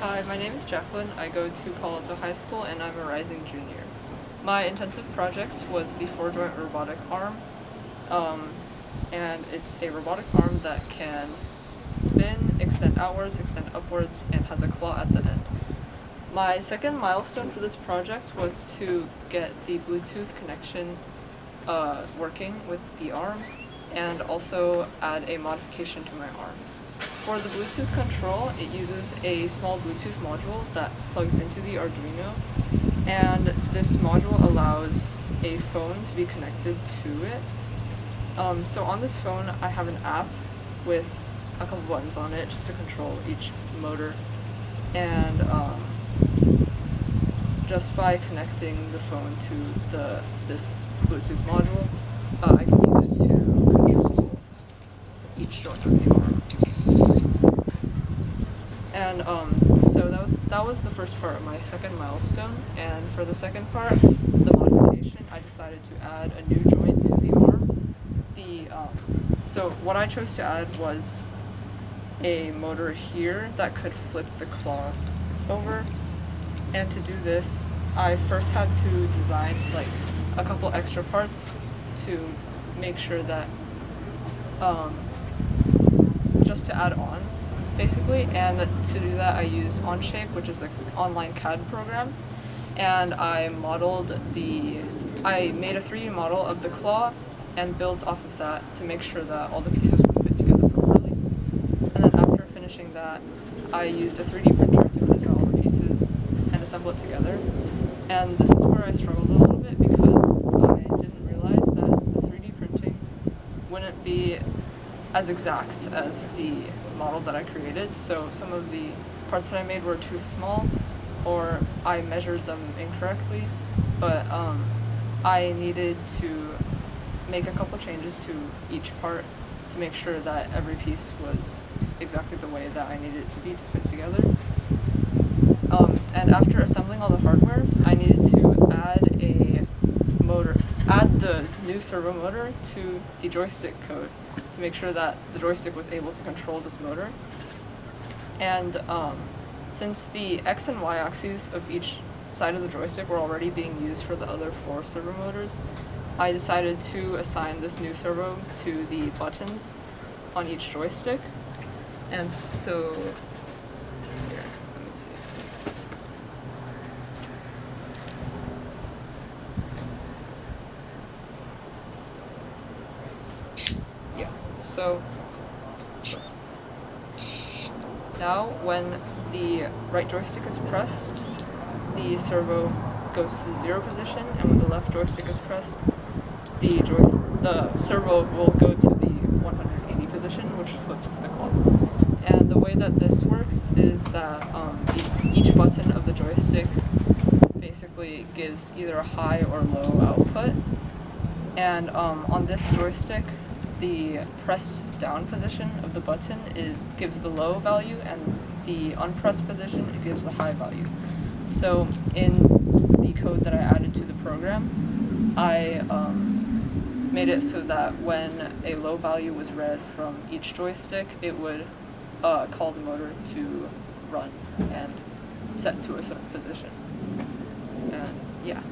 Hi, my name is Jacqueline. I go to Palo Alto High School and I'm a rising junior. My intensive project was the 4-joint robotic arm, and it's a robotic arm that can spin, extend outwards, extend upwards, and has a claw at the end. My second milestone for this project was to get the Bluetooth connection working with the arm, and also add a modification to my arm. For the Bluetooth control, it uses a small Bluetooth module that plugs into the Arduino, and this module allows a phone to be connected to it. So on this phone, I have an app with a couple buttons on it just to control each motor, and just by connecting the phone to this Bluetooth module, I can use it to control each joint of the arm. And so that was the first part of my second milestone, and for the second part, the modification, I decided to add a new joint to the arm. So what I chose to add was a motor here that could flip the claw over, and to do this, I first had to design like a couple extra parts to make sure that just to add on, basically, and to do that I used Onshape, which is an online CAD program, and I made a 3D model of the claw and built off of that to make sure that all the pieces would fit together properly. And then after finishing that, I used a 3D printer to print out all the pieces and assemble it together. And this is where I struggled a little bit because I didn't realize that the 3D printing wouldn't be as exact as the model that I created, so some of the parts that I made were too small, or I measured them incorrectly, but I needed to make a couple changes to each part to make sure that every piece was exactly the way that I needed it to be to fit together. And after assembling all the hardware, I needed to add the new servo motor to the joystick code to make sure that the joystick was able to control this motor. And since the X and Y axes of each side of the joystick were already being used for the other 4 servo motors, I decided to assign this new servo to the buttons on each joystick. And so, here, let me see. Yeah, so now when the right joystick is pressed, the servo goes to the 0 position, and when the left joystick is pressed, the servo will go to the 180 position, which flips the clock. And the way that this works is that each button of the joystick basically gives either a high or low output. And on this joystick, the pressed down position of the button gives the low value, and the unpressed position, it gives the high value. So in the code that I added to the program, I made it so that when a low value was read from each joystick, it would call the motor to run and set to a certain position. And yeah.